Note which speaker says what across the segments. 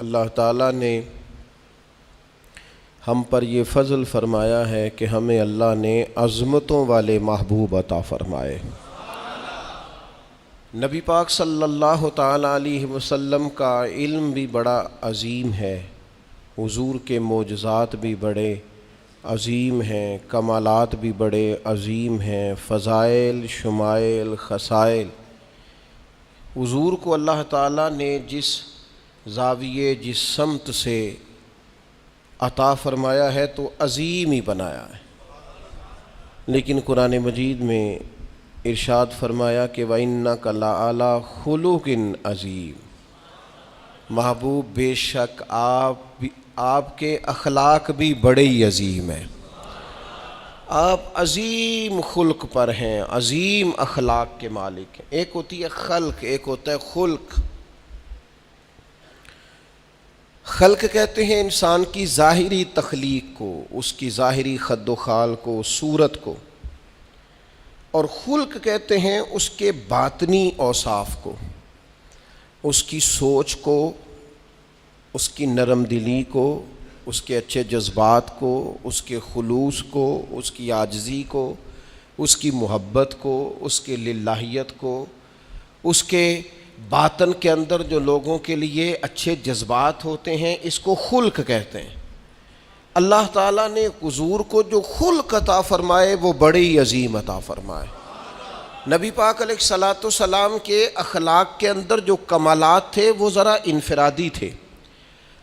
Speaker 1: اللہ تعالیٰ نے ہم پر یہ فضل فرمایا ہے کہ ہمیں اللہ نے عظمتوں والے محبوب عطا فرمائے۔ نبی پاک صلی اللہ تعالیٰ علیہ وسلم کا علم بھی بڑا عظیم ہے، حضور کے معجزات بھی بڑے عظیم ہیں، کمالات بھی بڑے عظیم ہیں، فضائل، شمائل، خصائل۔ حضور کو اللہ تعالیٰ نے جس زاویے، جس سمت سے عطا فرمایا ہے تو عظیم ہی بنایا ہے، لیکن قرآن مجید میں ارشاد فرمایا کہ وَإِنَّكَ لَعَلَىٰ خُلُقٍ عَظِيمٍ، محبوب بے شک آپ کے اخلاق بھی بڑے ہی عظیم ہیں، آپ عظیم خلق پر ہیں، عظیم اخلاق کے مالک ہیں۔ ایک ہوتی ہے خلق، ایک ہوتا ہے خلق۔ خلق کہتے ہیں انسان کی ظاہری تخلیق کو، اس کی ظاہری خد و خال کو، صورت کو، اور خلق کہتے ہیں اس کے باطنی اوصاف کو، اس کی سوچ کو، اس کی نرم دلی کو، اس کے اچھے جذبات کو، اس کے خلوص کو، اس کی عاجزی کو، اس کی محبت کو، اس کے للہیت کو، اس کے باطن کے اندر جو لوگوں کے لیے اچھے جذبات ہوتے ہیں، اس کو خلق کہتے ہیں۔ اللہ تعالیٰ نے حضور کو جو خلق عطا فرمائے وہ بڑے ہی عظیم عطا فرمائے۔ نبی پاک علیہ الصلاۃ والسلام کے اخلاق کے اندر جو کمالات تھے وہ ذرا انفرادی تھے۔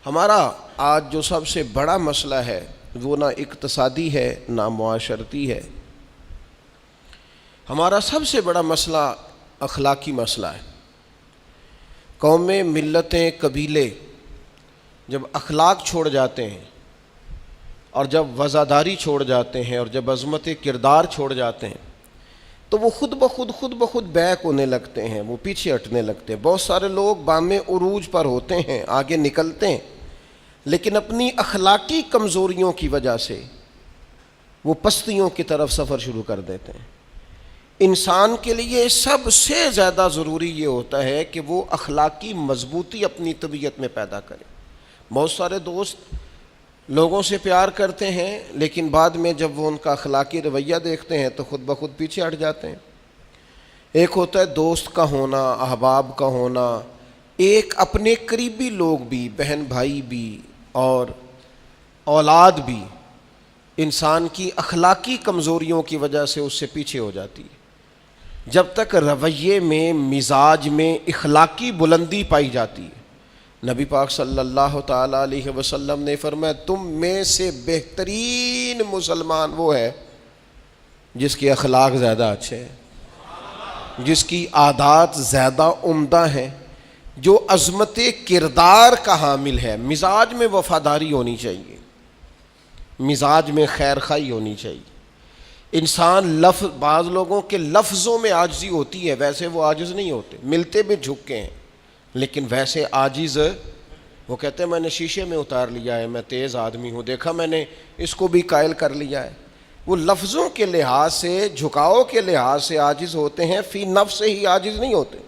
Speaker 1: ہمارا آج جو سب سے بڑا مسئلہ ہے وہ نہ اقتصادی ہے نہ معاشرتی ہے، ہمارا سب سے بڑا مسئلہ اخلاقی مسئلہ ہے۔ قومیں، ملتیں، قبیلے جب اخلاق چھوڑ جاتے ہیں اور جب وزاداری چھوڑ جاتے ہیں اور جب عظمت کردار چھوڑ جاتے ہیں تو وہ خود بخود بیک ہونے لگتے ہیں، وہ پیچھے ہٹنے لگتے ہیں۔ بہت سارے لوگ بام عروج پر ہوتے ہیں، آگے نکلتے ہیں، لیکن اپنی اخلاقی کمزوریوں کی وجہ سے وہ پستیوں کی طرف سفر شروع کر دیتے ہیں۔ انسان کے لیے سب سے زیادہ ضروری یہ ہوتا ہے کہ وہ اخلاقی مضبوطی اپنی طبیعت میں پیدا کرے۔ بہت سارے دوست لوگوں سے پیار کرتے ہیں، لیکن بعد میں جب وہ ان کا اخلاقی رویہ دیکھتے ہیں تو خود بخود پیچھے ہٹ جاتے ہیں۔ ایک ہوتا ہے دوست کا ہونا، احباب کا ہونا، ایک اپنے قریبی لوگ بھی، بہن بھائی بھی اور اولاد بھی انسان کی اخلاقی کمزوریوں کی وجہ سے اس سے پیچھے ہو جاتی ہے۔ جب تک رویے میں، مزاج میں اخلاقی بلندی پائی جاتی ہے، نبی پاک صلی اللہ تعالیٰ علیہ وسلم نے فرمایا تم میں سے بہترین مسلمان وہ ہے جس کے اخلاق زیادہ اچھے ہیں، جس کی عادات زیادہ عمدہ ہیں، جو عظمت کردار کا حامل ہے۔ مزاج میں وفاداری ہونی چاہیے، مزاج میں خیر خواہی ہونی چاہیے۔ انسان بعض لوگوں کے لفظوں میں عاجزی ہوتی ہے، ویسے وہ عاجز نہیں ہوتے، ملتے بھی جھک کے ہیں، لیکن ویسے عاجز وہ کہتے ہیں میں نے شیشے میں اتار لیا ہے، میں تیز آدمی ہوں، دیکھا میں نے اس کو بھی قائل کر لیا ہے۔ وہ لفظوں کے لحاظ سے، جھکاؤ کے لحاظ سے عاجز ہوتے ہیں، فی نفس سے ہی عاجز نہیں ہوتے۔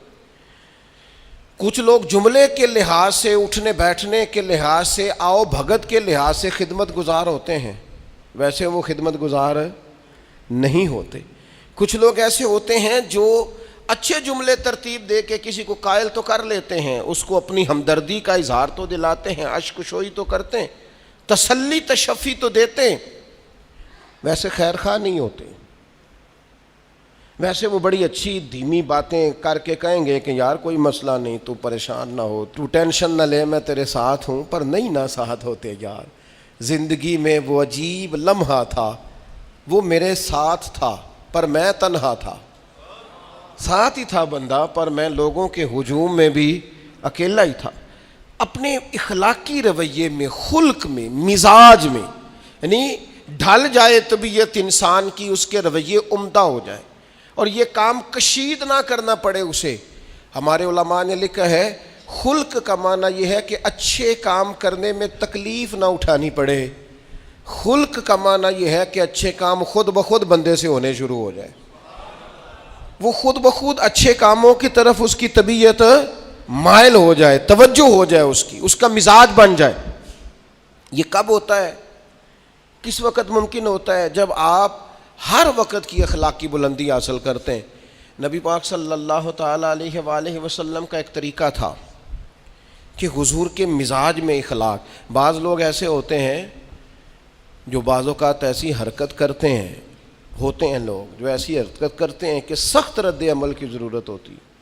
Speaker 1: کچھ لوگ جملے کے لحاظ سے، اٹھنے بیٹھنے کے لحاظ سے، آؤ بھگت کے لحاظ سے خدمت گزار ہوتے ہیں، ویسے وہ خدمت گزار نہیں ہوتے۔ کچھ لوگ ایسے ہوتے ہیں جو اچھے جملے ترتیب دے کے کسی کو قائل تو کر لیتے ہیں، اس کو اپنی ہمدردی کا اظہار تو دلاتے ہیں، اشک شوئی تو کرتے ہیں، تسلی تشفی تو دیتے ہیں، ویسے خیر خواہ نہیں ہوتے۔ ویسے وہ بڑی اچھی دھیمی باتیں کر کے کہیں گے کہ یار کوئی مسئلہ نہیں، تو پریشان نہ ہو، تو ٹینشن نہ لے، میں تیرے ساتھ ہوں، پر نہیں نہ ساتھ ہوتے یار۔ زندگی میں وہ عجیب لمحہ تھا، وہ میرے ساتھ تھا پر میں تنہا تھا، ساتھ ہی تھا بندہ پر میں لوگوں کے ہجوم میں بھی اکیلا ہی تھا۔ اپنے اخلاقی رویے میں، خلق میں، مزاج میں، یعنی ڈھل جائے طبیعت انسان کی، اس کے رویے عمدہ ہو جائے اور یہ کام کشید نہ کرنا پڑے اسے۔ ہمارے علماء نے لکھا ہے خلق کا معنی یہ ہے کہ اچھے کام کرنے میں تکلیف نہ اٹھانی پڑے، خلق کا معنی یہ ہے کہ اچھے کام خود بخود بندے سے ہونے شروع ہو جائے، وہ خود بخود اچھے کاموں کی طرف اس کی طبیعت مائل ہو جائے، توجہ ہو جائے اس کی، اس کا مزاج بن جائے. یہ کب ہوتا ہے؟ کس وقت ممکن ہوتا ہے؟ جب آپ ہر وقت کی اخلاقی بلندی حاصل کرتے ہیں. نبی پاک صلی اللہ تعالیٰ علیہ وآلہ وسلم کا ایک طریقہ تھا کہ حضور کے مزاج میں اخلاق. بعض لوگ ایسے ہوتے ہیں جو بعض اوقات ایسی حرکت کرتے ہیں، ہوتے ہیں لوگ جو ایسی حرکت کرتے ہیں کہ سخت رد عمل کی ضرورت ہوتی ہے.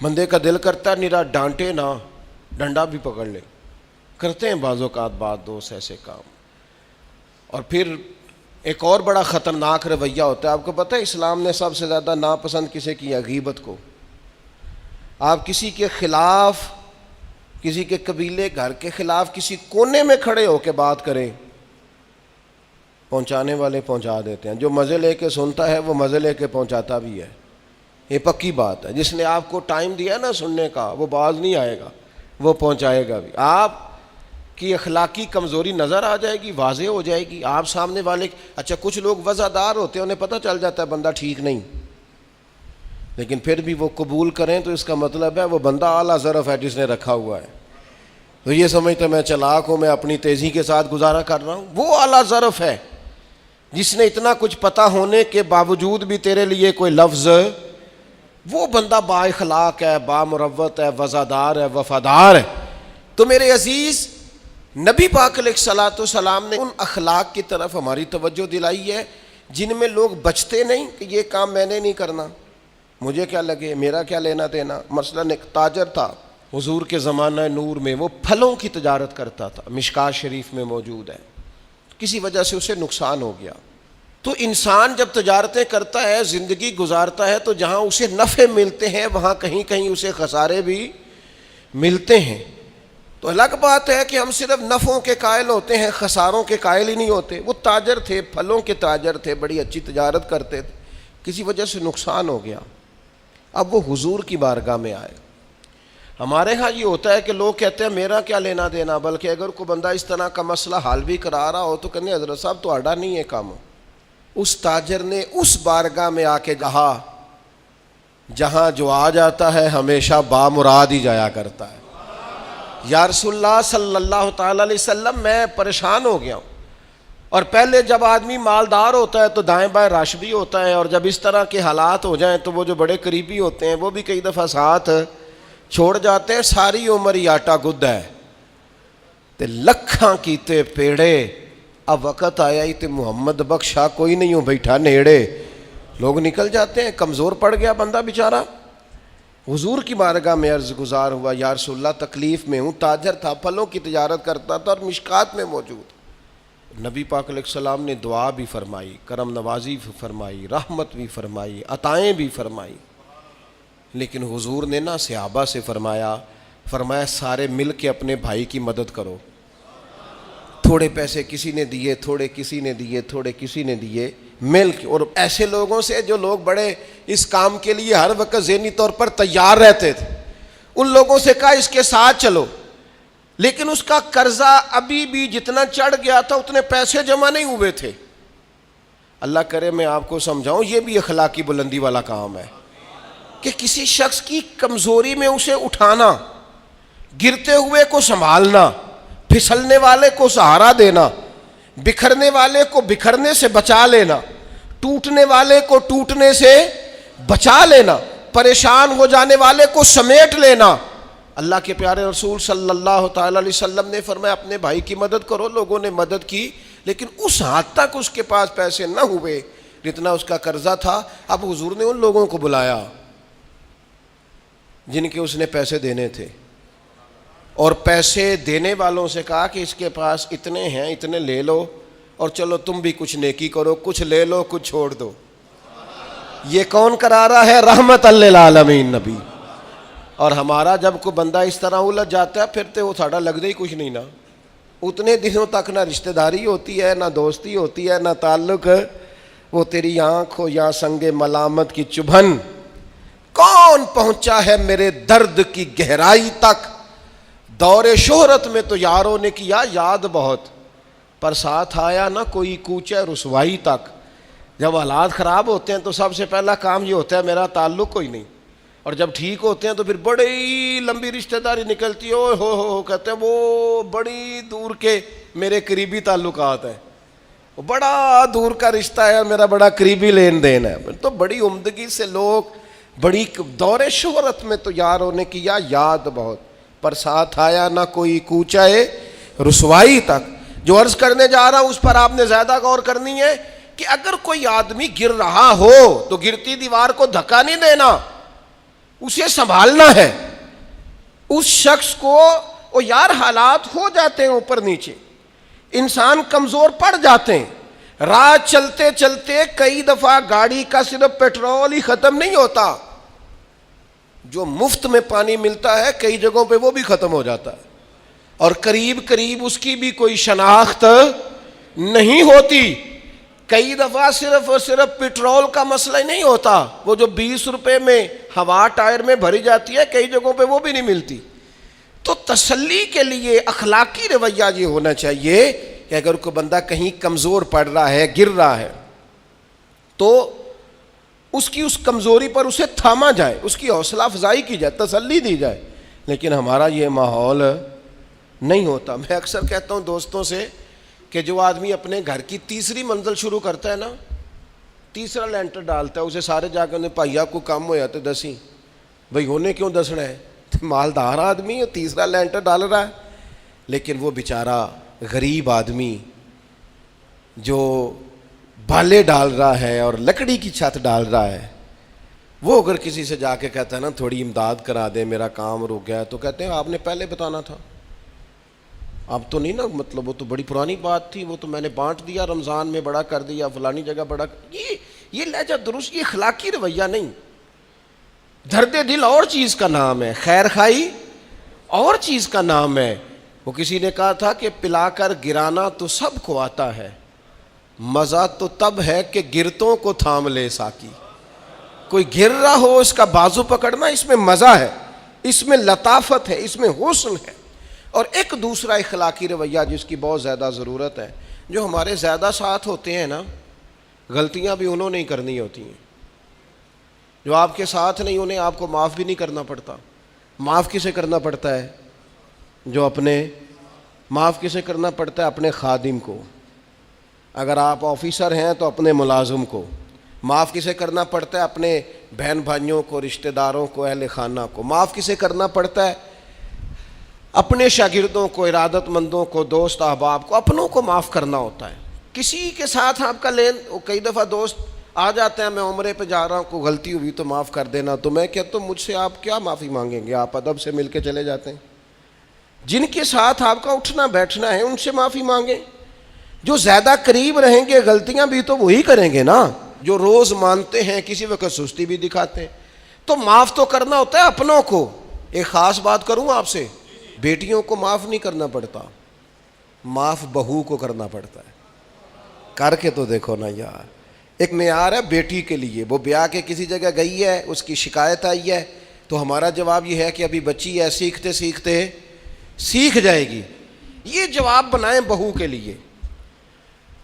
Speaker 1: بندے کا دل کرتا ہے نرا ڈانٹے نہ، ڈنڈا بھی پکڑ لے. کرتے ہیں بعض اوقات بعض دوست ایسے کام. اور پھر ایک اور بڑا خطرناک رویہ ہوتا ہے. آپ کو پتہ ہے اسلام نے سب سے زیادہ ناپسند کسے کیا؟ غیبت کو. آپ کسی کے خلاف، کسی کے قبیلے گھر کے خلاف کسی کونے میں کھڑے ہو کے بات کریں، پہنچانے والے پہنچا دیتے ہیں. جو مزے لے کے سنتا ہے وہ مزے لے کے پہنچاتا بھی ہے. یہ پکی بات ہے. جس نے آپ کو ٹائم دیا نا سننے کا، وہ باز نہیں آئے گا، وہ پہنچائے گا بھی. آپ کی اخلاقی کمزوری نظر آ جائے گی، واضح ہو جائے گی. آپ سامنے والے، اچھا کچھ لوگ وزادار ہوتے ہیں، انہیں پتہ چل جاتا ہے بندہ ٹھیک نہیں، لیکن پھر بھی وہ قبول کریں تو اس کا مطلب ہے وہ بندہ اعلیٰ ظرف ہے جس نے رکھا ہوا ہے. تو یہ سمجھتا میں چلاک ہوں، میں اپنی تیزی کے ساتھ گزارا کر رہا ہوں. وہ اعلیٰ ظرف ہے جس نے اتنا کچھ پتہ ہونے کے باوجود بھی تیرے لیے کوئی لفظ، وہ بندہ با اخلاق ہے، با مروت ہے، وزادار ہے، وفادار ہے. تو میرے عزیز، نبی پاک علیہ الصلوۃ والسلام نے ان اخلاق کی طرف ہماری توجہ دلائی ہے جن میں لوگ بچتے نہیں کہ یہ کام میں نے نہیں کرنا، مجھے کیا لگے، میرا کیا لینا دینا. مثلاً ایک تاجر تھا حضور کے زمانہ نور میں، وہ پھلوں کی تجارت کرتا تھا، مشکات شریف میں موجود ہے. کسی وجہ سے اسے نقصان ہو گیا. تو انسان جب تجارتیں کرتا ہے، زندگی گزارتا ہے، تو جہاں اسے نفع ملتے ہیں وہاں کہیں کہیں اسے خسارے بھی ملتے ہیں. تو الگ بات ہے کہ ہم صرف نفعوں کے قائل ہوتے ہیں، خساروں کے قائل ہی نہیں ہوتے. وہ تاجر تھے، پھلوں کے تاجر تھے، بڑی اچھی تجارت کرتے تھے، کسی وجہ سے نقصان ہو گیا. اب وہ حضور کی بارگاہ میں آئے. ہمارے ہاں یہ ہوتا ہے کہ لوگ کہتے ہیں میرا کیا لینا دینا، بلکہ اگر کوئی بندہ اس طرح کا مسئلہ حل بھی کرا رہا ہو تو کہنے حضرت صاحب تو آڈا نہیں ہے کام. اس تاجر نے اس بارگاہ میں آ کے کہا جہاں جو آ جاتا ہے ہمیشہ بامراد ہی جایا کرتا ہے. یا رسول اللہ صلی اللہ تعالیٰ علیہ وسلم، میں پریشان ہو گیا ہوں. اور پہلے جب آدمی مالدار ہوتا ہے تو دائیں بائیں رش بھی ہوتا ہے، اور جب اس طرح کے حالات ہو جائیں تو وہ جو بڑے قریبی ہوتے ہیں وہ بھی کئی دفعہ ساتھ چھوڑ جاتے ہیں. ساری عمر ہی آٹا گد ہے تے لکھاں کیتے پیڑے، اب وقت آیا ہی تے محمد بخشا کوئی نہیں ہوں بیٹھا نیڑے. لوگ نکل جاتے ہیں، کمزور پڑ گیا بندہ بیچارہ. حضور کی بارگاہ میں عرض گزار ہوا یا رسول اللہ تکلیف میں ہوں. تاجر تھا، پھلوں کی تجارت کرتا تھا اور مشکات میں موجود. نبی پاک علیہ السلام نے دعا بھی فرمائی، کرم نوازی بھی فرمائی، رحمت بھی فرمائی، عطائیں بھی فرمائی. لیکن حضور نے نا صحابہ سے فرمایا سارے مل کے اپنے بھائی کی مدد کرو. تھوڑے پیسے کسی نے دیے، تھوڑے کسی نے دیے، تھوڑے کسی نے دیے، مل کے. اور ایسے لوگوں سے جو لوگ بڑے اس کام کے لیے ہر وقت ذہنی طور پر تیار رہتے تھے، ان لوگوں سے کہا اس کے ساتھ چلو. لیکن اس کا قرضہ ابھی بھی جتنا چڑھ گیا تھا اتنے پیسے جمع نہیں ہوئے تھے. اللہ کرے میں آپ کو سمجھاؤں، یہ بھی اخلاقی بلندی والا کام ہے کہ کسی شخص کی کمزوری میں اسے اٹھانا، گرتے ہوئے کو سنبھالنا، پھسلنے والے کو سہارا دینا، بکھرنے والے کو بکھرنے سے بچا لینا، ٹوٹنے والے کو ٹوٹنے سے بچا لینا، پریشان ہو جانے والے کو سمیٹ لینا. اللہ کے پیارے رسول صلی اللہ تعالی علیہ وسلم نے فرمایا اپنے بھائی کی مدد کرو. لوگوں نے مدد کی، لیکن اس حد تک اس کے پاس پیسے نہ ہوئے جتنا اس کا قرضہ تھا. اب حضور نے ان لوگوں کو بلایا جن کے اس نے پیسے دینے تھے، اور پیسے دینے والوں سے کہا کہ اس کے پاس اتنے ہیں، اتنے لے لو، اور چلو تم بھی کچھ نیکی کرو، کچھ لے لو کچھ چھوڑ دو. یہ کون کرا رہا ہے؟ رحمت للعالمین نبی. اور ہمارا جب کوئی بندہ اس طرح الجھ جاتا ہے پھر تو وہ ساڑا لگتا ہی کچھ نہیں نا. اتنے دنوں تک نہ رشتہ داری ہوتی ہے، نہ دوستی ہوتی ہے، نہ تعلق. وہ تیری آنکھ ہو یا سنگ ملامت کی چبھن، کون پہنچا ہے میرے درد کی گہرائی تک. دور شہرت میں تو یاروں نے کیا یاد بہت، پر ساتھ آیا نہ کوئی کوچے رسوائی تک. جب حالات خراب ہوتے ہیں تو سب سے پہلا کام یہ ہوتا ہے میرا تعلق کوئی نہیں. اور جب ٹھیک ہوتے ہیں تو پھر بڑی لمبی رشتہ داری نکلتی ہے، اوہ ہو کہتے ہیں وہ بڑی دور کے میرے قریبی تعلقات ہیں، وہ بڑا دور کا رشتہ ہے، میرا بڑا قریبی لین دین ہے. تو بڑی عمدگی سے لوگ بڑی دور شہرت میں تو یاروں نے کیا یاد بہت، پر ساتھ آیا نہ کوئی کوچائے رسوائی تک. جو عرض کرنے جا رہا ہوں اس پر آپ نے زیادہ غور کرنی ہے کہ اگر کوئی آدمی گر رہا ہو تو گرتی دیوار کو دھکا نہیں دینا، اسے سنبھالنا ہے. اس شخص کو وہ یار حالات ہو جاتے ہیں اوپر نیچے، انسان کمزور پڑ جاتے ہیں. راہ چلتے چلتے کئی دفعہ گاڑی کا صرف پیٹرول ہی ختم نہیں ہوتا، جو مفت میں پانی ملتا ہے کئی جگہوں پہ وہ بھی ختم ہو جاتا ہے، اور قریب قریب اس کی بھی کوئی شناخت نہیں ہوتی. کئی دفعہ صرف اور صرف پیٹرول کا مسئلہ ہی نہیں ہوتا، وہ جو 20 روپے میں ہوا ٹائر میں بھری جاتی ہے کئی جگہوں پہ وہ بھی نہیں ملتی. تو تسلی کے لیے اخلاقی رویہ یہ ہونا چاہیے کہ اگر کوئی بندہ کہیں کمزور پڑ رہا ہے، گر رہا ہے، تو اس کی اس کمزوری پر اسے تھاما جائے، اس کی حوصلہ افزائی کی جائے، تسلی دی جائے. لیکن ہمارا یہ ماحول نہیں ہوتا. میں اکثر کہتا ہوں دوستوں سے کہ جو آدمی اپنے گھر کی تیسری منزل شروع کرتا ہے نا، تیسرا لینٹر ڈالتا ہے، اسے سارے جا کے بھائیا کو کم ہو جاتے دسی بھائی ہونے کیوں دسنا ہے، مالدار آدمی ہے تیسرا لینٹر ڈال رہا ہے. لیکن وہ بیچارہ غریب آدمی جو بالے ڈال رہا ہے اور لکڑی کی چھت ڈال رہا ہے، وہ اگر کسی سے جا کے کہتا ہے نا تھوڑی امداد کرا دے میرا کام رک گیا، تو کہتے ہیں آپ نے پہلے بتانا تھا، اب تو نہیں نا، مطلب وہ تو بڑی پرانی بات تھی، وہ تو میں نے بانٹ دیا، رمضان میں بڑا کر دیا، فلانی جگہ بڑا. یہ لہجہ درست، یہ اخلاقی رویہ نہیں. درد دل اور چیز کا نام ہے، خیر خائی اور چیز کا نام ہے. وہ کسی نے کہا تھا کہ پلا کر گرانا تو سب کو آتا ہے، مزہ تو تب ہے کہ گرتوں کو تھام لے ساکی. کوئی گر رہا ہو اس کا بازو پکڑنا، اس میں مزہ ہے، اس میں لطافت ہے، اس میں حسن ہے. اور ایک دوسرا اخلاقی رویہ جس کی بہت زیادہ ضرورت ہے، جو ہمارے زیادہ ساتھ ہوتے ہیں نا، غلطیاں بھی انہوں نے ہی کرنی ہوتی ہیں. جو آپ کے ساتھ نہیں انہیں آپ کو معاف بھی نہیں کرنا پڑتا. معاف کسے کرنا پڑتا ہے؟ جو اپنے معاف کسے کرنا پڑتا ہے؟ اپنے خادم کو. اگر آپ آفیسر ہیں تو اپنے ملازم کو. معاف کسے کرنا پڑتا ہے؟ اپنے بہن بھائیوں کو، رشتہ داروں کو، اہل خانہ کو. معاف کسے کرنا پڑتا ہے؟ اپنے شاگردوں کو، ارادت مندوں کو، دوست احباب کو. اپنوں کو معاف کرنا ہوتا ہے. کسی کے ساتھ آپ کا کئی دفعہ دوست آ جاتے ہیں، میں عمرے پہ جا رہا ہوں، کوئی غلطی ہوئی تو معاف کر دینا، تو میں کہتا ہوں مجھ سے آپ کیا معافی مانگیں گے، آپ ادب سے مل کے چلے جاتے ہیں. جن کے ساتھ آپ کا اٹھنا بیٹھنا ہے ان سے معافی مانگیں. جو زیادہ قریب رہیں گے غلطیاں بھی تو وہی کریں گے نا، جو روز مانتے ہیں، کسی وقت سستی بھی دکھاتے ہیں. تو معاف تو کرنا ہوتا ہے اپنوں کو. ایک خاص بات کروں آپ سے، بیٹیوں کو معاف نہیں کرنا پڑتا، معاف بہو کو کرنا پڑتا ہے. کر کے تو دیکھو نا یار. ایک معیار ہے بیٹی کے لیے، وہ بیاہ کے کسی جگہ گئی ہے، اس کی شکایت آئی ہے، تو ہمارا جواب یہ ہے کہ ابھی بچی ہے، سیکھتے سیکھتے سیکھ جائے گی. یہ جواب بنائیں بہو کے لیے.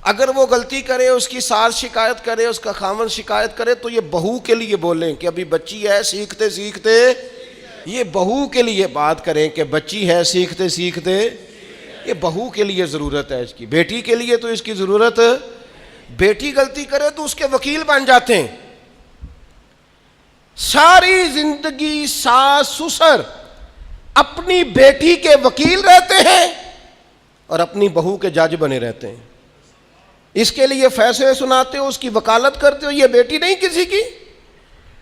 Speaker 1: اگر وہ غلطی کرے، اس کی ساس شکایت کرے، اس کا خاوند شکایت کرے، تو یہ بہو کے لیے بولیں کہ ابھی بچی ہے، سیکھتے سیکھتے. یہ بہو کے لیے بات کریں کہ بچی ہے، سیکھتے سیکھتے. یہ بہو کے لیے ضرورت ہے اس کی. بیٹی کے لیے تو اس کی ضرورت، بیٹی غلطی کرے تو اس کے وکیل بن جاتے ہیں. ساری زندگی ساس سسر اپنی بیٹی کے وکیل رہتے ہیں اور اپنی بہو کے جج بنے رہتے ہیں. اس کے لیے فیصلے سناتے ہو، اس کی وکالت کرتے ہو. یہ بیٹی نہیں کسی کی،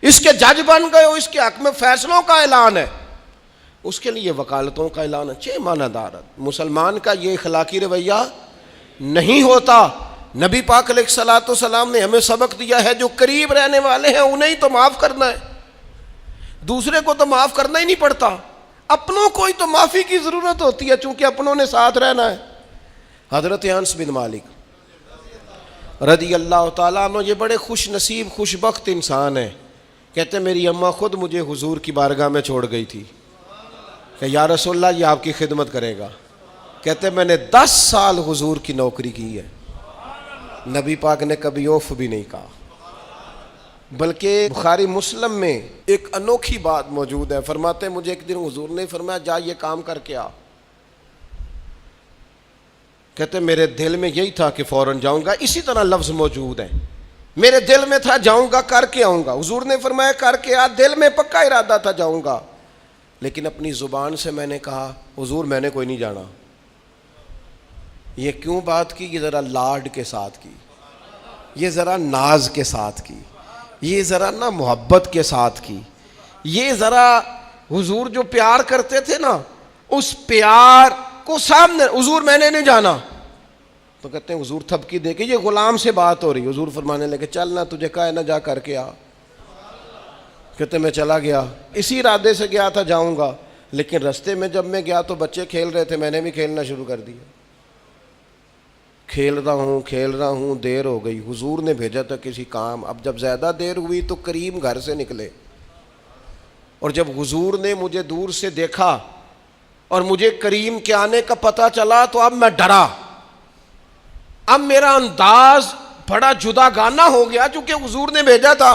Speaker 1: اس کے جج بن گئے ہو، اس کے حق میں فیصلوں کا اعلان ہے، اس کے لیے وکالتوں کا اعلان ہے. چھ معنی دارت. مسلمان کا یہ اخلاقی رویہ نہیں ہوتا. نبی پاک علیہ الصلوۃ والسلام نے ہمیں سبق دیا ہے، جو قریب رہنے والے ہیں انہیں ہی تو معاف کرنا ہے، دوسرے کو تو معاف کرنا ہی نہیں پڑتا. اپنوں کو ہی تو معافی کی ضرورت ہوتی ہے، چونکہ اپنوں نے ساتھ رہنا ہے. حضرت انس بن مالک رضی اللہ تعالیٰ عنہ یہ بڑے خوش نصیب خوش بخت انسان ہیں. کہتے میری اماں خود مجھے حضور کی بارگاہ میں چھوڑ گئی تھی کہ یا رسول اللہ یہ آپ کی خدمت کرے گا. کہتے میں نے 10 سال حضور کی نوکری کی ہے، نبی پاک نے کبھی اوف بھی نہیں کہا. بلکہ بخاری مسلم میں ایک انوکھی بات موجود ہے. فرماتے ہیں مجھے ایک دن حضور نے فرمایا جا یہ کام کر کے آ. کہتے میرے دل میں یہی تھا کہ فوراً جاؤں گا. اسی طرح لفظ موجود ہے, میرے دل میں تھا جاؤں گا کر کے آؤں گا. حضور نے فرمایا کر کے آ. دل میں پکا ارادہ تھا جاؤں گا, لیکن اپنی زبان سے میں نے کہا حضور میں نے کوئی نہیں جانا. یہ کیوں بات کی؟ یہ ذرا لاڈ کے ساتھ کی, یہ ذرا ناز کے ساتھ کی, یہ ذرا نا محبت کے ساتھ کی. یہ ذرا حضور جو پیار کرتے تھے نا, اس پیار کو سامنے. حضور میں نے نہیں جانا. تو کہتے ہیں حضور تھپکی دے کے, یہ غلام سے بات ہو رہی. حضور فرمانے لگے چل نہ تجھے کہا ہے نہ جا کر کے آ. کہتے میں چلا گیا, اسی ارادے سے گیا تھا جاؤں گا, لیکن رستے میں جب میں گیا تو بچے کھیل رہے تھے, میں نے بھی کھیلنا شروع کر دیا. کھیل رہا ہوں دیر ہو گئی. حضور نے بھیجا تھا کسی کام. اب جب زیادہ دیر ہوئی تو کریم گھر سے نکلے, اور جب حضور نے مجھے دور سے دیکھا اور مجھے کریم کے آنے کا پتہ چلا تو اب میں ڈرا. اب میرا انداز بڑا جدا گانا ہو گیا چونکہ حضور نے بھیجا تھا.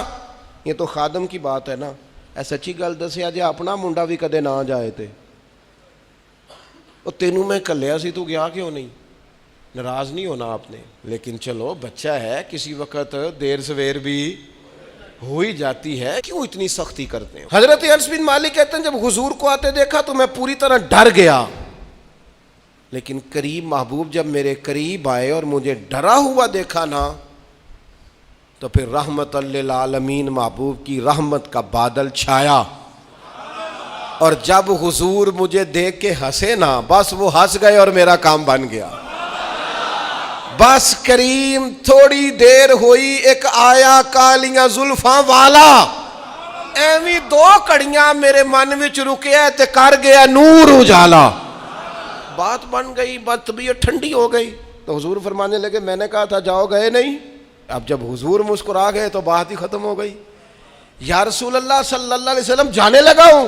Speaker 1: یہ تو خادم کی بات ہے نا. اے سچی گل دسیا جی اپنا منڈا بھی کدے نہ جائے تے تینوں میں کلیا سی, تو گیا کیوں نہیں؟ ناراض نہیں ہونا آپ نے, لیکن چلو بچہ ہے, کسی وقت دیر سویر بھی ہو ہی جاتی ہے, کیوں اتنی سختی کرتے ہیں؟ حضرت انس بن مالک کہتے ہیں جب حضور کو آتے دیکھا تو میں پوری طرح ڈر گیا, لیکن قریب محبوب جب میرے قریب آئے اور مجھے ڈرا ہوا دیکھا نا, تو پھر رحمت للعالمین محبوب کی رحمت کا بادل چھایا. اور جب حضور مجھے دیکھ کے ہنسے نا, بس وہ ہنس گئے اور میرا کام بن گیا. بس کریم تھوڑی دیر ہوئی, ایک آیا کالیاں زلفاں والا, ایویں دو کڑیاں میرے من وچ رکیا تے کر گیا نور اجالا. بات بن گئی, بات طبیعت ٹھنڈی ہو گئی. تو حضور فرمانے لگے میں نے کہا تھا جاؤ, گئے نہیں. اب جب حضور مسکرا گئے تو بات ہی ختم ہو گئی. یا رسول اللہ صلی اللہ علیہ وسلم جانے لگا ہوں.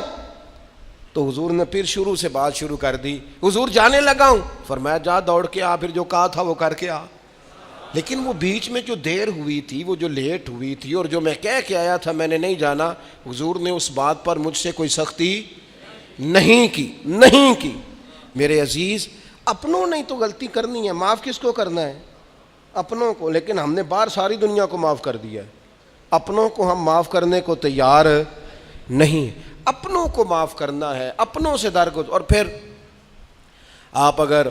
Speaker 1: تو حضور نے پھر شروع سے بات شروع کر دی, حضور جانے لگا ہوں. فرمایا جا دوڑ کے آ, پھر جو کہا تھا وہ کر کے آ. لیکن وہ بیچ میں جو دیر ہوئی تھی, وہ جو لیٹ ہوئی تھی, اور جو میں کہہ کے آیا تھا میں نے نہیں جانا, حضور نے اس بات پر مجھ سے کوئی سختی نہیں کی. میرے عزیز, اپنوں نے تو غلطی کرنی ہے, معاف کس کو کرنا ہے؟ اپنوں کو. لیکن ہم نے باہر ساری دنیا کو معاف کر دیا ہے, اپنوں کو ہم معاف کرنے کو تیار نہیں. اپنوں کو معاف کرنا ہے, اپنوں سے درگزر. اور پھر آپ اگر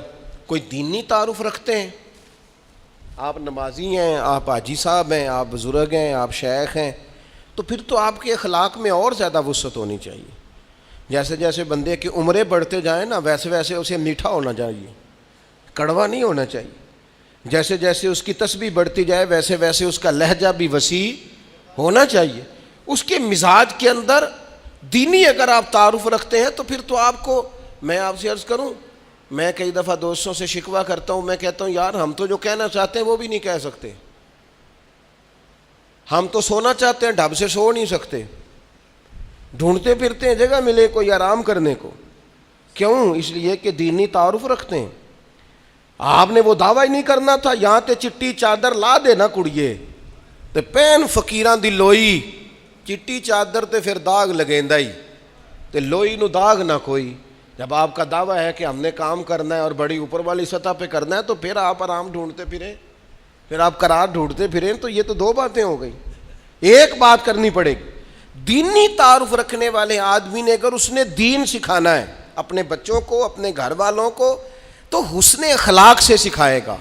Speaker 1: کوئی دینی تعارف رکھتے ہیں, آپ نمازی ہیں, آپ حاجی صاحب ہیں, آپ بزرگ ہیں, آپ شیخ ہیں, تو پھر تو آپ کے اخلاق میں اور زیادہ وسعت ہونی چاہیے. جیسے جیسے بندے کی عمریں بڑھتے جائیں نا, ویسے ویسے اسے میٹھا ہونا چاہیے, کڑوا نہیں ہونا چاہیے. جیسے جیسے اس کی تسبیح بڑھتی جائے ویسے ویسے اس کا لہجہ بھی وسیع ہونا چاہیے. اس کے مزاج کے اندر دینی اگر آپ تعارف رکھتے ہیں تو پھر تو آپ کو, میں آپ سے عرض کروں, میں کئی دفعہ دوستوں سے شکوہ کرتا ہوں, میں کہتا ہوں یار ہم تو جو کہنا چاہتے ہیں وہ بھی نہیں کہہ سکتے. ہم تو سونا چاہتے ہیں, ڈھب سے سو نہیں سکتے, ڈھونڈتے پھرتے ہیں جگہ ملے کوئی آرام کرنے کو. کیوں؟ اس لیے کہ دینی تعارف رکھتے ہیں. آپ نے وہ دعویٰ ہی نہیں کرنا تھا, یہاں تے چٹی چادر لا دے نا کڑیے تے پین فقیراں دی لوئی, چٹی چادر تے پھر داغ لگیندا ہی, تے لوئی نو داغ نہ کوئی. جب آپ کا دعویٰ ہے کہ ہم نے کام کرنا ہے اور بڑی اوپر والی سطح پہ کرنا ہے, تو پھر آپ آرام ڈھونڈتے پھریں, پھر آپ قرار ڈھونڈتے پھریں. تو یہ تو دو باتیں ہو گئی. ایک بات کرنی پڑے گی, دینی تعارف رکھنے والے آدمی نے اگر اس نے دین سکھانا ہے اپنے بچوں کو, اپنے گھر والوں کو, تو حسن اخلاق سے سکھائے گا.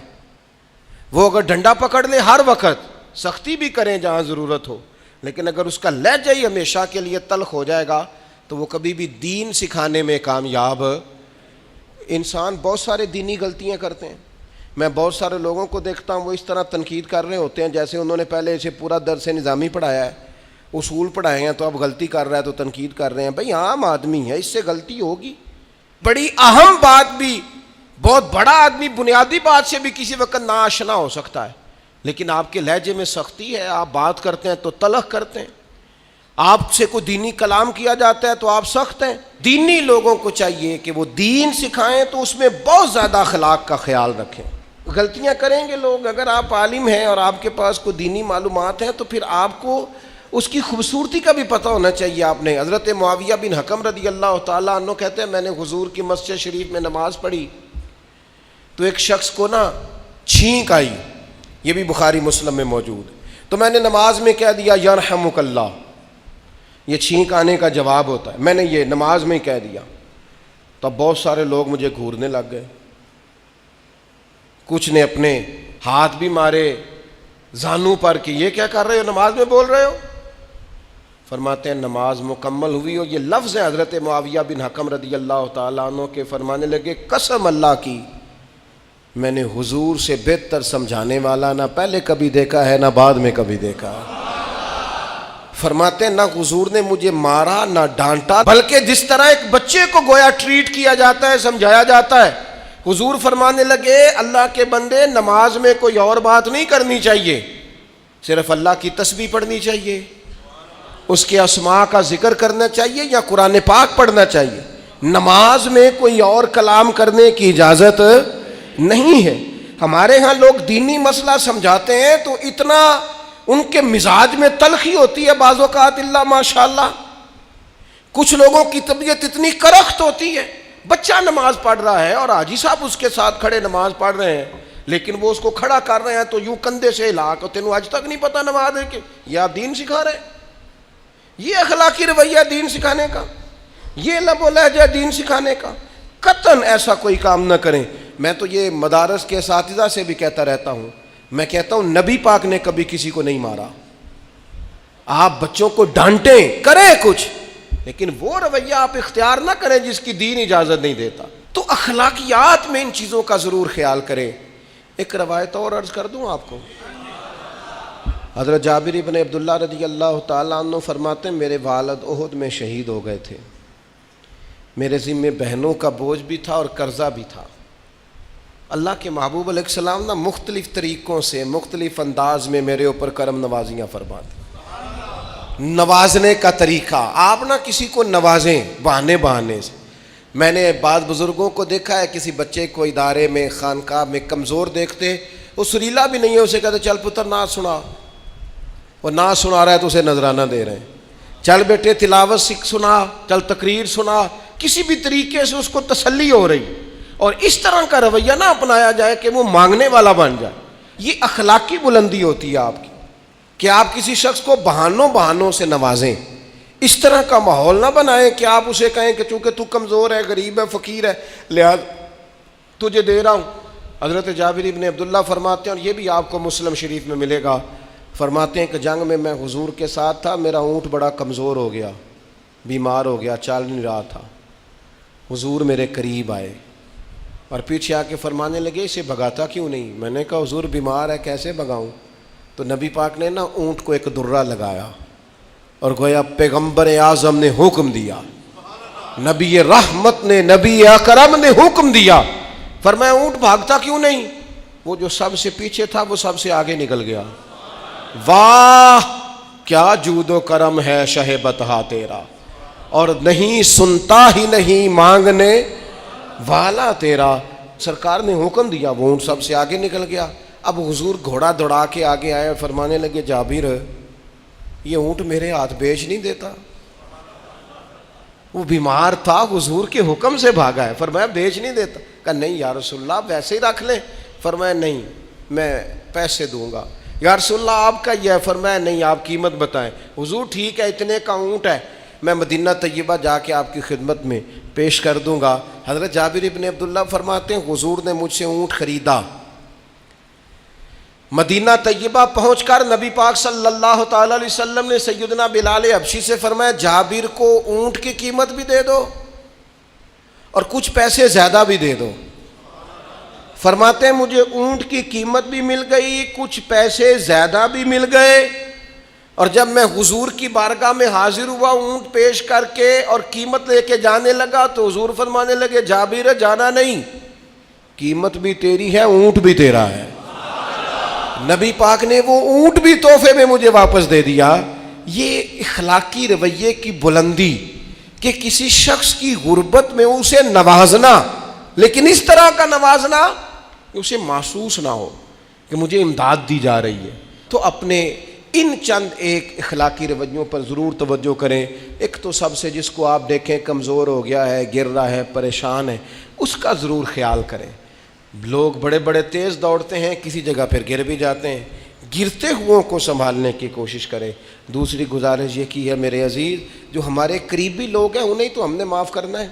Speaker 1: وہ اگر ڈنڈا پکڑ لے ہر وقت, سختی بھی کریں جہاں ضرورت ہو, لیکن اگر اس کا لہجہ ہی ہمیشہ کے لیے تلخ ہو جائے گا تو وہ کبھی بھی دین سکھانے میں کامیاب. انسان بہت سارے دینی غلطیاں کرتے ہیں. میں بہت سارے لوگوں کو دیکھتا ہوں وہ اس طرح تنقید کر رہے ہوتے ہیں جیسے انہوں نے پہلے اسے پورا درس نظامی پڑھایا ہے, اصول پڑھائے ہیں, تو اب غلطی کر رہا ہے تو تنقید کر رہے ہیں. بھئی عام آدمی ہے, اس سے غلطی ہوگی. بڑی اہم بات بھی, بہت بڑا آدمی بنیادی بات سے بھی کسی وقت ناآشنا ہو سکتا ہے, لیکن آپ کے لہجے میں سختی ہے, آپ بات کرتے ہیں تو تلخ کرتے ہیں, آپ سے کوئی دینی کلام کیا جاتا ہے تو آپ سخت ہیں. دینی لوگوں کو چاہیے کہ وہ دین سکھائیں تو اس میں بہت زیادہ اخلاق کا خیال رکھیں. غلطیاں کریں گے لوگ. اگر آپ عالم ہیں اور آپ کے پاس کوئی دینی معلومات ہیں تو پھر آپ کو اس کی خوبصورتی کا بھی پتہ ہونا چاہیے آپ نے. حضرت معاویہ بن حکم رضی اللہ تعالیٰ عنہ کہتے ہیں میں نے حضور کی مسجد شریف میں نماز پڑھی تو ایک شخص کو نا چھینک آئی, یہ بھی بخاری مسلم میں موجود, تو میں نے نماز میں کہہ دیا یرحمک اللہ, یہ چھینک آنے کا جواب ہوتا ہے, میں نے یہ نماز میں ہی کہہ دیا. تب بہت سارے لوگ مجھے گھورنے لگ گئے, کچھ نے اپنے ہاتھ بھی مارے زانوں پر کہ یہ کیا کر رہے ہو, نماز میں بول رہے ہو. فرماتے ہیں نماز مکمل ہوئی اور یہ لفظ ہیں حضرت معاویہ بن حکم رضی اللہ تعالیٰ عنہ کے, فرمانے لگے قسم اللہ کی میں نے حضور سے بہتر سمجھانے والا نہ پہلے کبھی دیکھا ہے نہ بعد میں کبھی دیکھا. فرماتے ہیں نہ حضور نے مجھے مارا نہ ڈانٹا, بلکہ جس طرح ایک بچے کو گویا ٹریٹ کیا جاتا ہے, سمجھایا جاتا ہے. حضور فرمانے لگے اللہ کے بندے نماز میں کوئی اور بات نہیں کرنی چاہیے, صرف اللہ کی تسبیح پڑھنی چاہیے, اس کے اسماء کا ذکر کرنا چاہیے یا قرآن پاک پڑھنا چاہیے. نماز میں کوئی اور کلام کرنے کی اجازت نہیں ہے. ہمارے ہاں لوگ دینی مسئلہ سمجھاتے ہیں تو اتنا ان کے مزاج میں تلخی ہوتی ہے بعض اوقات, اللہ ماشاءاللہ. کچھ لوگوں کی طبیعت اتنی کرخت ہوتی ہے, بچہ نماز پڑھ رہا ہے اور حاجی صاحب اس کے ساتھ کھڑے نماز پڑھ رہے ہیں, لیکن وہ اس کو کھڑا کر رہے ہیں تو یوں کندھے سے ہلا کے, تینوں آج تک نہیں پتا نماز ہے کہ یہ آپ دین سکھا رہے ہیں. یہ اخلاقی رویہ دین سکھانے کا, یہ لب و لہجہ دین سکھانے کا, قطعاً ایسا کوئی کام نہ کریں. میں تو یہ مدارس کے اساتذہ سے بھی کہتا رہتا ہوں, میں کہتا ہوں نبی پاک نے کبھی کسی کو نہیں مارا. آپ بچوں کو ڈانٹیں, کریں کچھ, لیکن وہ رویہ آپ اختیار نہ کریں جس کی دین اجازت نہیں دیتا. تو اخلاقیات میں ان چیزوں کا ضرور خیال کریں. ایک روایت اور عرض کر دوں آپ کو. حضرت جابر بن عبداللہ رضی اللہ تعالیٰ عنہ فرماتے ہیں میرے والد احد میں شہید ہو گئے تھے, میرے ذمے بہنوں کا بوجھ بھی تھا اور قرضہ بھی تھا. اللہ کے محبوب علیہ السلام نا مختلف طریقوں سے مختلف انداز میں میرے اوپر کرم نوازیاں فرماتے. نوازنے کا طریقہ, آپ نہ کسی کو نوازیں بہانے سے. میں نے بعض بزرگوں کو دیکھا ہے کسی بچے کو ادارے میں خانقاہ میں کمزور دیکھتے, وہ سریلا بھی نہیں ہے, اسے کہتے چل پتر نعت سنا, وہ نعت سنا رہا ہے تو اسے نذرانہ دے رہے ہیں, چل بیٹے تلاوت سنا, چل تقریر سنا, کسی بھی طریقے سے اس کو تسلی ہو رہی. اور اس طرح کا رویہ نہ اپنایا جائے کہ وہ مانگنے والا بن جائے. یہ اخلاقی بلندی ہوتی ہے آپ کی کہ آپ کسی شخص کو بہانوں سے نوازیں. اس طرح کا ماحول نہ بنائیں کہ آپ اسے کہیں کہ چونکہ تو کمزور ہے, غریب ہے, فقیر ہے, لہذا تجھے دے رہا ہوں. حضرت جابر بن عبداللہ فرماتے ہیں, اور یہ بھی آپ کو مسلم شریف میں ملے گا, فرماتے ہیں کہ جنگ میں حضور کے ساتھ تھا, میرا اونٹ بڑا کمزور ہو گیا, بیمار ہو گیا, چل نہیں رہا تھا. حضور میرے قریب آئے اور پیچھے آ کے فرمانے لگے اسے بھگاتا کیوں نہیں. میں نے کہا حضور بیمار ہے کیسے بھگاؤں. تو نبی پاک نے نا اونٹ کو ایک درہ لگایا اور گویا پیغمبر اعظم نے حکم دیا, نبی رحمت نے, نبی اکرم نے حکم دیا, فرمایا اونٹ بھاگتا کیوں نہیں. وہ جو سب سے پیچھے تھا وہ سب سے آگے نکل گیا. واہ کیا جود و کرم ہے شہ بطحا تیرا, اور نہیں سنتا ہی نہیں مانگنے والا تیرا. سرکار نے حکم دیا, وہ اونٹ سب سے آگے نکل گیا. اب حضور گھوڑا دوڑا کے آگے آئے اور فرمانے لگے جابر یہ اونٹ میرے ہاتھ بیچ نہیں دیتا. وہ بیمار تھا, حضور کے حکم سے بھاگا ہے, فرمایا بیچ نہیں دیتا. کہا نہیں یا رسول اللہ ویسے ہی رکھ لیں. فرمایا نہیں میں پیسے دوں گا. یا رسول اللہ آپ کا یہ ہے. فرمایا نہیں آپ قیمت بتائیں. حضور ٹھیک ہے اتنے کا اونٹ ہے, میں مدینہ طیبہ جا کے آپ کی خدمت میں پیش کر دوں گا. حضرت جابر ابن عبداللہ فرماتے ہیں حضور نے مجھ سے اونٹ خریدا. مدینہ طیبہ پہنچ کر نبی پاک صلی اللہ تعالی علیہ وسلم نے سیدنا بلال حبشی سے فرمایا جابر کو اونٹ کی قیمت بھی دے دو اور کچھ پیسے زیادہ بھی دے دو. فرماتے ہیں مجھے اونٹ کی قیمت بھی مل گئی, کچھ پیسے زیادہ بھی مل گئے, اور جب میں حضور کی بارگاہ میں حاضر ہوا اونٹ پیش کر کے اور قیمت لے کے جانے لگا تو حضور فرمانے لگے جابر جانا نہیں, قیمت بھی تیری ہے اونٹ بھی تیرا ہے. نبی پاک نے وہ اونٹ بھی تحفے میں مجھے واپس دے دیا. یہ اخلاقی رویے کی بلندی کہ کسی شخص کی غربت میں اسے نوازنا, لیکن اس طرح کا نوازنا کہ اسے محسوس نہ ہو کہ مجھے امداد دی جا رہی ہے. تو اپنے ان چند ایک اخلاقی رویوں پر ضرور توجہ کریں۔ ایک تو سب سے جس کو آپ دیکھیں کمزور ہو گیا ہے، گر رہا ہے، پریشان ہے، اس کا ضرور خیال کریں۔ لوگ بڑے بڑے تیز دوڑتے ہیں، کسی جگہ پھر گر بھی جاتے ہیں، گرتے ہوئوں کو سنبھالنے کی کوشش کریں۔ دوسری گزارش یہ کی ہے میرے عزیز، جو ہمارے قریبی لوگ ہیں انہیں تو ہم نے معاف کرنا ہے،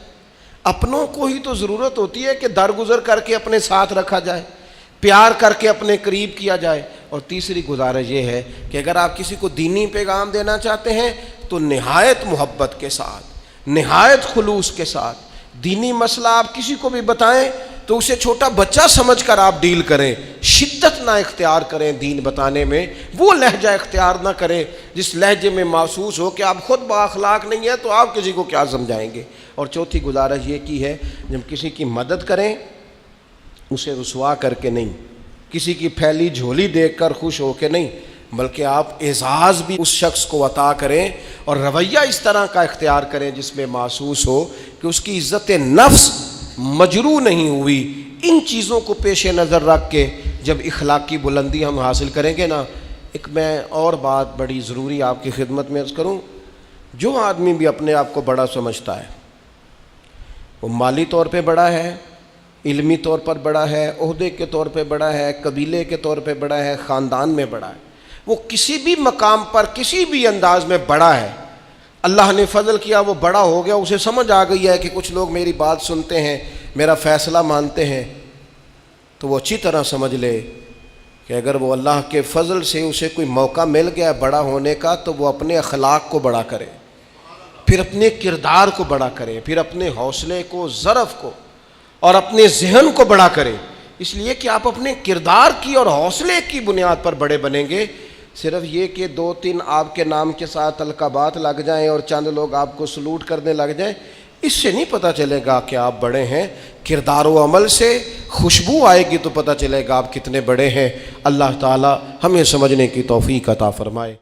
Speaker 1: اپنوں کو ہی تو ضرورت ہوتی ہے کہ درگزر کر کے اپنے ساتھ رکھا جائے، پیار کر کے اپنے قریب کیا جائے۔ اور تیسری گزارش یہ ہے کہ اگر آپ کسی کو دینی پیغام دینا چاہتے ہیں تو نہایت محبت کے ساتھ، نہایت خلوص کے ساتھ دینی مسئلہ آپ کسی کو بھی بتائیں تو اسے چھوٹا بچہ سمجھ کر آپ ڈیل کریں، شدت نہ اختیار کریں دین بتانے میں، وہ لہجہ اختیار نہ کریں جس لہجے میں محسوس ہو کہ آپ خود بااخلاق نہیں ہیں تو آپ کسی کو کیا سمجھائیں گے۔ اور چوتھی گزارش یہ کی ہے، جب کسی کی مدد کریں اسے رسوا کر کے نہیں، کسی کی پھیلی جھولی دیکھ کر خوش ہو کے نہیں، بلکہ آپ اعزاز بھی اس شخص کو عطا کریں اور رویہ اس طرح کا اختیار کریں جس میں محسوس ہو کہ اس کی عزت نفس مجروح نہیں ہوئی۔ ان چیزوں کو پیش نظر رکھ کے جب اخلاقی بلندی ہم حاصل کریں گے نا، ایک میں اور بات بڑی ضروری آپ کی خدمت میں عرض کروں، جو آدمی بھی اپنے آپ کو بڑا سمجھتا ہے، وہ مالی طور پہ بڑا ہے، علمی طور پر بڑا ہے، عہدے کے طور پہ بڑا ہے، قبیلے کے طور پہ بڑا ہے، خاندان میں بڑا ہے، وہ کسی بھی مقام پر کسی بھی انداز میں بڑا ہے، اللہ نے فضل کیا وہ بڑا ہو گیا، اسے سمجھ آ گئی ہے کہ کچھ لوگ میری بات سنتے ہیں، میرا فیصلہ مانتے ہیں، تو وہ اچھی طرح سمجھ لے کہ اگر وہ اللہ کے فضل سے اسے کوئی موقع مل گیا بڑا ہونے کا تو وہ اپنے اخلاق کو بڑا کرے، پھر اپنے کردار کو بڑا کرے، پھر اپنے حوصلے کو، ظرف کو اور اپنے ذہن کو بڑا کرے، اس لیے کہ آپ اپنے کردار کی اور حوصلے کی بنیاد پر بڑے بنیں گے۔ صرف یہ کہ 2-3 آپ کے نام کے ساتھ القابات لگ جائیں اور چند لوگ آپ کو سلوٹ کرنے لگ جائیں، اس سے نہیں پتہ چلے گا کہ آپ بڑے ہیں۔ کردار و عمل سے خوشبو آئے گی تو پتہ چلے گا آپ کتنے بڑے ہیں۔ اللہ تعالی ہمیں سمجھنے کی توفیق عطا فرمائے۔